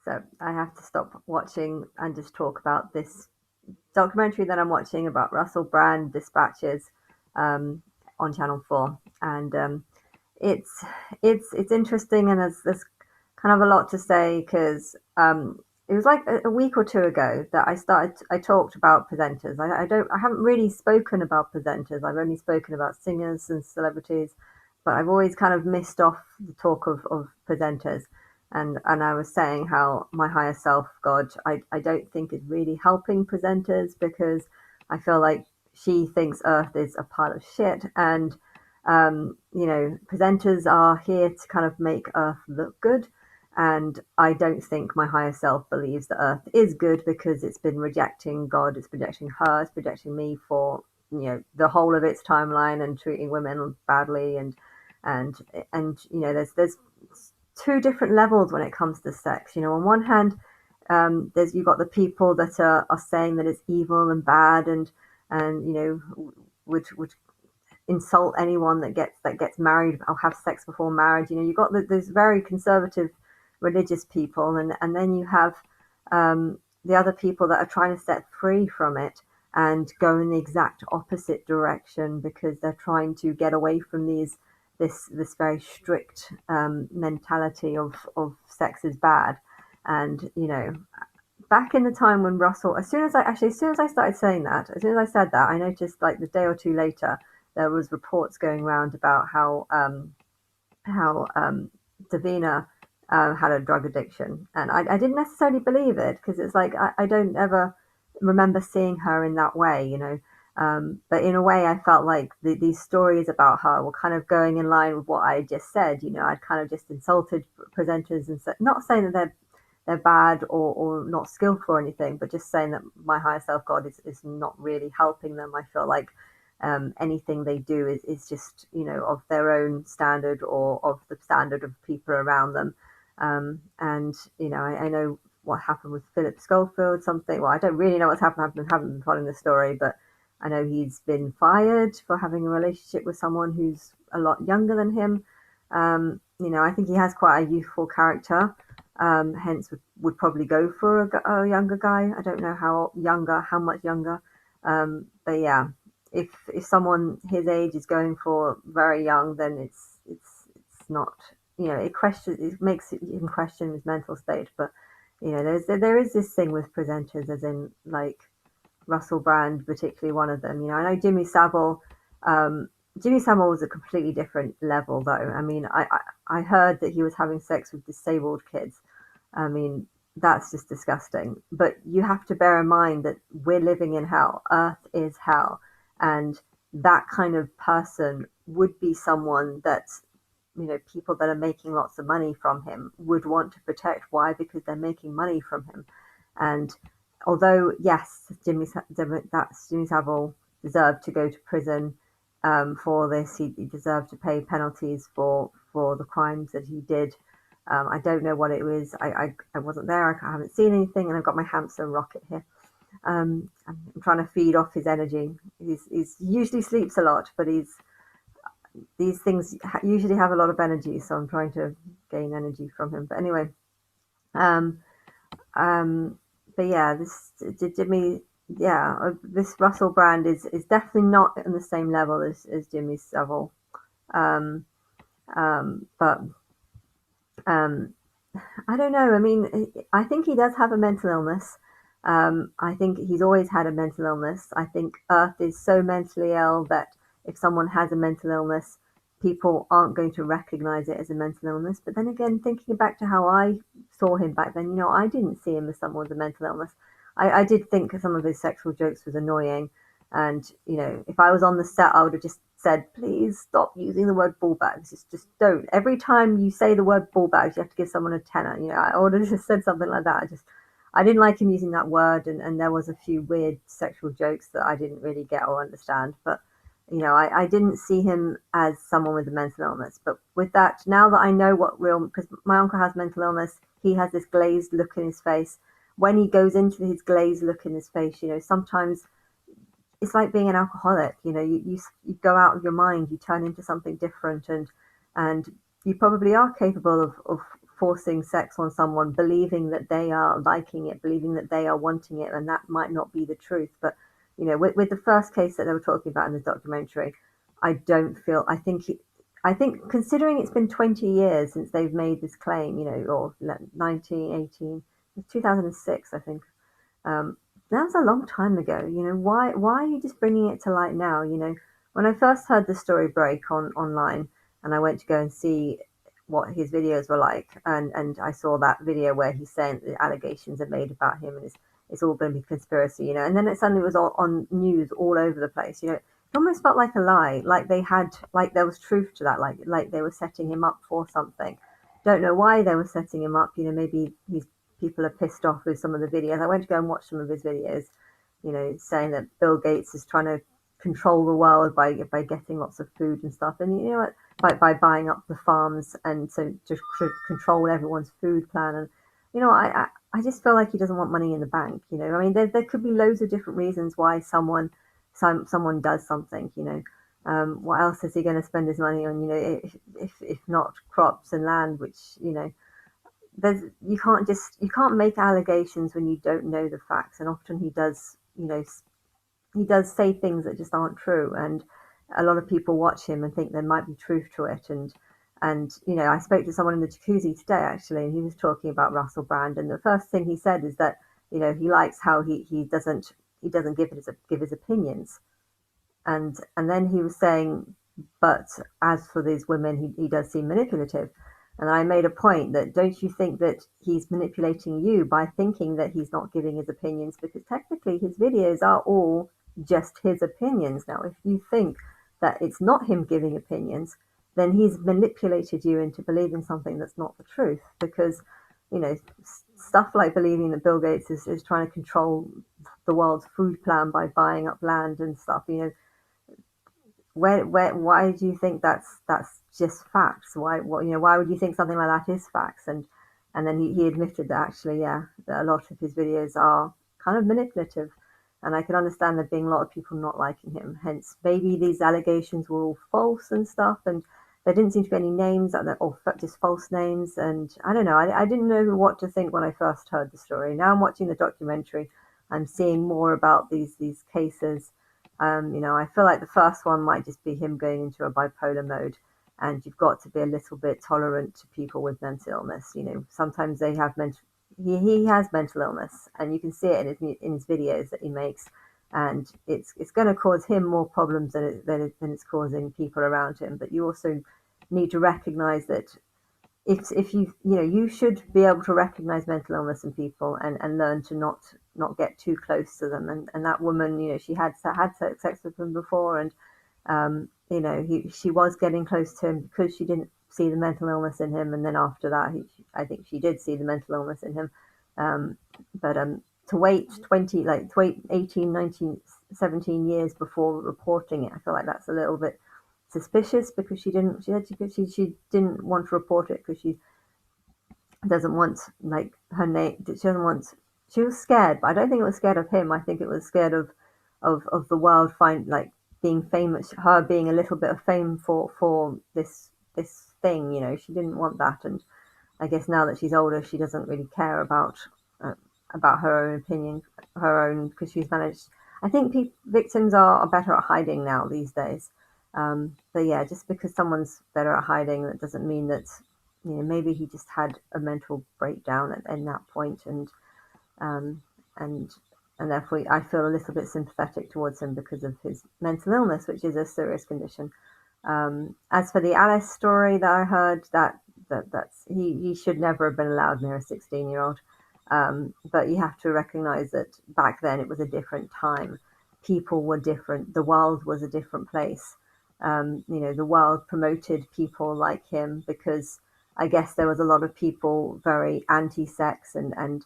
So I have to stop watching and just talk about this documentary that I'm watching about Russell Brand dispatches um, on Channel 4. And it's it's interesting, and there's kind of a lot to say because it was like a week or two ago that I talked about presenters. I haven't really spoken about presenters. I've only spoken about singers and celebrities, but I've always kind of missed off the talk of presenters. And I was saying how my higher self, God, I don't think is really helping presenters because I feel like she thinks Earth is a pile of shit, and presenters are here to kind of make Earth look good. And I don't think my higher self believes that Earth is good because it's been rejecting God, it's rejecting her, it's rejecting me for the whole of its timeline and treating women badly and there's two different levels when it comes to sex. On one hand, there's you've got the people that are saying that it's evil and bad and would insult anyone that gets married or have sex before marriage. You've got those very conservative religious people, and then you have the other people that are trying to set free from it and go in the exact opposite direction because they're trying to get away from this very strict mentality of sex is bad. And back in the time when Russell, as soon as I started saying that, as soon as I said that, I noticed like the day or two later there was reports going around about how Davina had a drug addiction, and I didn't necessarily believe it because it's like I don't ever remember seeing her in that way. But in a way, I felt like these stories about her were kind of going in line with what I just said. I'd kind of just insulted presenters and said, not saying that they're bad or not skillful or anything, but just saying that my higher self God is not really helping them. I feel like anything they do is just of their own standard or of the standard of people around them. And I know what happened with Philip Schofield. Something. Well, I don't really know what's happened. I haven't been following the story, but I know he's been fired for having a relationship with someone who's a lot younger than him. I think he has quite a youthful character. Hence would probably go for a younger guy. I don't know how much younger. But yeah, if someone his age is going for very young, then it's not. It makes him question his mental state. But there is this thing with presenters, as in like Russell Brand, particularly one of them. I know Jimmy Savile. Jimmy Savile was a completely different level, though. I mean, I heard that he was having sex with disabled kids. I mean, that's just disgusting. But you have to bear in mind that we're living in hell. Earth is hell. And that kind of person would be someone that, people that are making lots of money from him would want to protect. Why? Because they're making money from him. And although, yes, Jimmy Savile deserved to go to prison for this, he deserved to pay penalties for the crimes that he did. I don't know what it was. I wasn't there. I haven't seen anything, and I've got my hamster Rocket here. I'm trying to feed off his energy. He usually sleeps a lot, but these things usually have a lot of energy, so I'm trying to gain energy from him. But anyway, um, um, but yeah, Jimmy, yeah, this Russell Brand is definitely not on the same level as Jimmy Savile. Um, but um, I don't know. I mean, I think he does have a mental illness. I think he's always had a mental illness. I think Earth is so mentally ill that if someone has a mental illness, people aren't going to recognize it as a mental illness. But then again, thinking back to how I saw him back then, I didn't see him as someone with a mental illness. I did think some of his sexual jokes was annoying. And, if I was on the set, I would have just said, please stop using the word ball bags. Just don't. Every time you say the word ball bags, you have to give someone a tenner. I would have just said something like that. I didn't like him using that word, and there was a few weird sexual jokes that I didn't really get or understand. But I didn't see him as someone with a mental illness. But with that, now that I know because my uncle has mental illness, he has this glazed look in his face. When he goes into his glazed look in his face, sometimes it's like being an alcoholic. You go out of your mind, you turn into something different, and you probably are capable of forcing sex on someone, believing that they are liking it, believing that they are wanting it, and that might not be the truth. But with the first case that they were talking about in the documentary, I don't feel. I think considering it's been 20 years since they've made this claim, or 1918, 2006, I think. Um, that was a long time ago. Why are you just bringing it to light now? When I first heard the story break online, and I went to go and see what his videos were like, and I saw that video where he's saying the allegations are made about him, and it's all going to be conspiracy, and then it suddenly was all on news all over the place. It almost felt like a lie, like there was truth to that, like they were setting him up for something. Don't know why they were setting him up. Maybe he's people are pissed off with some of the videos. I went to go and watch some of his videos, saying that Bill Gates is trying to control the world by getting lots of food and stuff. And you know what? By buying up the farms, and so just to control everyone's food plan. And I just feel like he doesn't want money in the bank. I mean, there could be loads of different reasons why someone does something. What else is he going to spend his money on? If not crops and land, which you can't make allegations when you don't know the facts, and often he does say things that just aren't true, and a lot of people watch him and think there might be truth to it. And I spoke to someone in the jacuzzi today actually, and he was talking about Russell Brand, and the first thing he said is that he likes how he doesn't give his opinions. And then he was saying, but as for these women, he does seem manipulative. And I made a point that, don't you think that he's manipulating you by thinking that he's not giving his opinions? Because technically his videos are all just his opinions. Now, if you think that it's not him giving opinions, then he's manipulated you into believing something that's not the truth. Because, stuff like believing that Bill Gates is trying to control the world's food plan by buying up land and stuff, why do you think that's just facts? Why would you think something like that is facts? And then he admitted that actually, yeah, that a lot of his videos are kind of manipulative, and I can understand there being a lot of people not liking him. Hence, maybe these allegations were all false and stuff, and there didn't seem to be any names, or just false names. And I don't know. I didn't know what to think when I first heard the story. Now I'm watching the documentary. I'm seeing more about these cases. I feel like the first one might just be him going into a bipolar mode, and you've got to be a little bit tolerant to people with mental illness. Sometimes they have he has mental illness, and you can see it in his videos that he makes, and it's going to cause him more problems than it's causing people around him. But you also need to recognize that if you should be able to recognize mental illness in people, and learn to not get too close to them. And that woman, she had sex with him before, and she was getting close to him because she didn't see the mental illness in him. And then after that, I think she did see the mental illness in him. But to wait 18, 19, 17 years before reporting it, I feel like that's a little bit suspicious, because she didn't want to report it because she doesn't want, like, her name. She doesn't want. She was scared, but I don't think it was scared of him. I think it was scared of the world being famous, her being a little bit of fame for this thing. She didn't want that, and I guess now that she's older, she doesn't really care about her own opinion, because she's managed. I think victims are better at hiding now these days. But yeah, just because someone's better at hiding, that doesn't mean that maybe he just had a mental breakdown at that point, um, and and therefore I feel a little bit sympathetic towards him because of his mental illness, which is a serious condition. As for the Alice story that I heard, that's he should never have been allowed near a 16-year-old. But you have to recognize that back then it was a different time. People were different. The world was a different place. The world promoted people like him because I guess there was a lot of people very anti-sex, and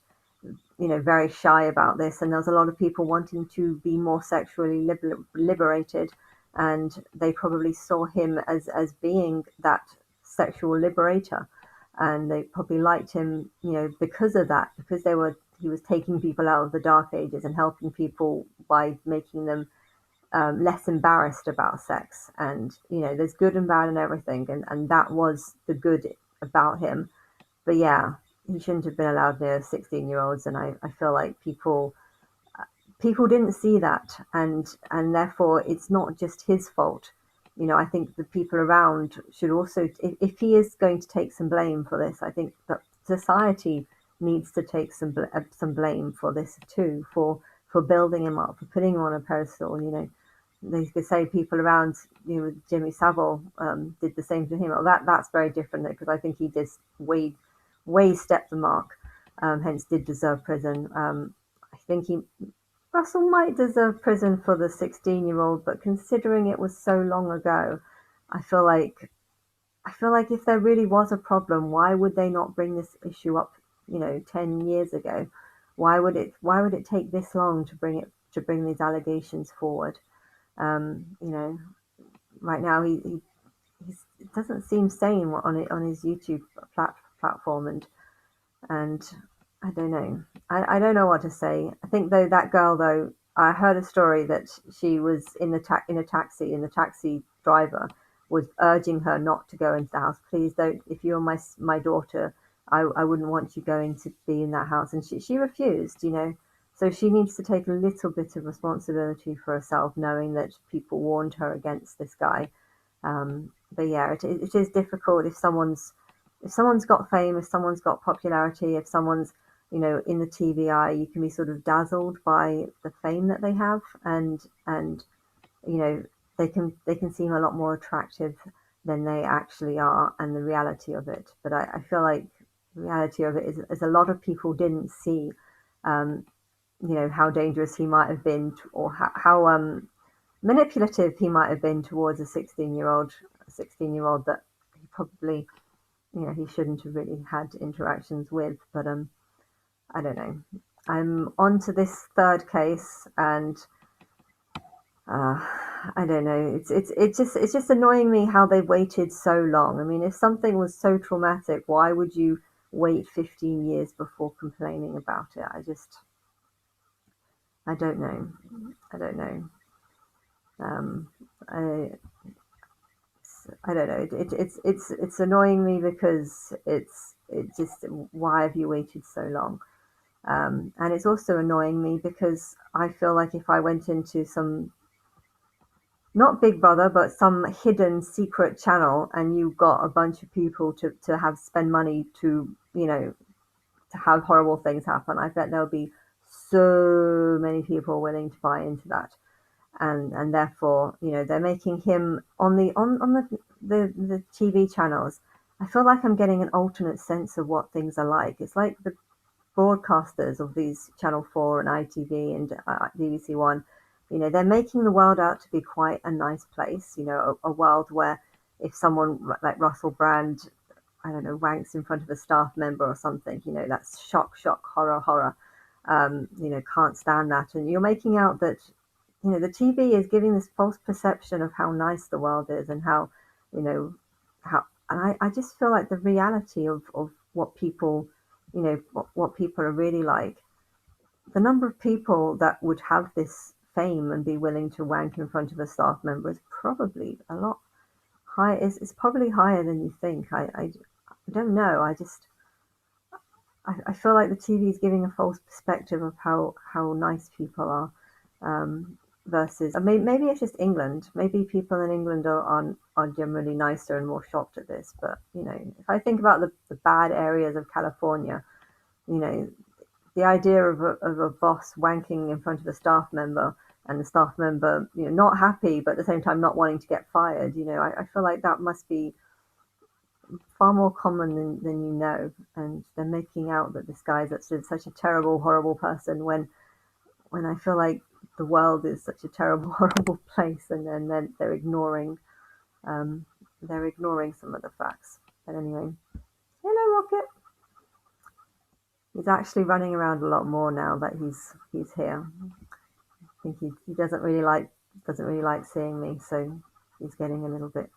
very shy about this, and there was a lot of people wanting to be more sexually liberated, and they probably saw him as being that sexual liberator, and they probably liked him, because of that, because he was taking people out of the dark ages and helping people by making them less embarrassed about sex. And there's good and bad in everything, and that was the good about him. but yeah, he shouldn't have been allowed near 16-year-olds, and I feel like people didn't see that, and therefore it's not just his fault. I think the people around should also, if he is going to take some blame for this, I think that society needs to take some blame for this too, for building him up, for putting him on a pedestal. They could say people around, Jimmy Savile did the same to him. Well, that's very different because I think he did way stepped the mark, hence did deserve prison. I think Russell might deserve prison for the 16-year-old, but considering it was so long ago, I feel like if there really was a problem, why would they not bring this issue up, 10 years ago? Why would it take this long to bring these allegations forward? Um, you know, right now it doesn't seem sane on his YouTube platform, and I don't know. I don't know what to say. I think though that girl though, I heard a story that she was in a taxi, and the taxi driver was urging her not to go into the house. Please don't. If you're my daughter, I wouldn't want you going to be in that house. And she refused. So she needs to take a little bit of responsibility for herself, knowing that people warned her against this guy. But yeah, it is difficult if someone's got fame, if someone's got popularity, if someone's in the TV eye, you can be sort of dazzled by the fame that they have, and you know they can seem a lot more attractive than they actually are, and the reality of it. But I feel like the reality of it is a lot of people didn't see, um, how dangerous he might have been, or how manipulative he might have been towards a 16-year old that he probably he shouldn't have really had interactions with. But I don't know. I'm on to this third case, and uh, I don't know. It's just annoying me how they waited so long. I mean, if something was so traumatic, why would you wait 15 years before complaining about it? I don't know. I don't know. Um, I I don't know. It's annoying me because it just, why have you waited so long? And it's also annoying me because I feel like if I went into some, not Big Brother, but some hidden secret channel, and you got a bunch of people to have spend money to have horrible things happen, I bet there'll be so many people willing to buy into that. And therefore, they're making him on the TV channels. I feel like I'm getting an alternate sense of what things are like. It's like the broadcasters of these Channel 4 and ITV and BBC One, they're making the world out to be quite a nice place, a world where if someone like Russell Brand, I don't know, wanks in front of a staff member or something, that's shock, shock, horror, horror. Can't stand that. And you're making out that, the TV is giving this false perception of how nice the world is, and how, you know, and I just feel like the reality of what people, what people are really like, the number of people that would have this fame and be willing to wank in front of a staff member is probably a lot higher. It's probably higher than you think. I don't know. I feel like the TV is giving a false perspective of how nice people are, versus, I mean, maybe it's just England. Maybe people in England are generally nicer and more shocked at this. But if I think about the bad areas of California, you know, the idea of a boss wanking in front of a staff member, and the staff member, not happy, but at the same time not wanting to get fired. I feel like that must be far more common than and they're making out that this guy's such a terrible, horrible person, when I feel like the world is such a terrible, horrible place, and then um, they're ignoring some of the facts. But anyway, hello, Rocket. He's actually running around a lot more now that he's here. I think he doesn't really like seeing me, so he's getting a little bit.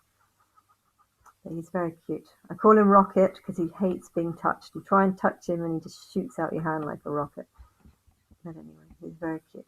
But he's very cute. I call him Rocket because he hates being touched. You try and touch him, and he just shoots out your hand like a rocket. But anyway, he's very cute.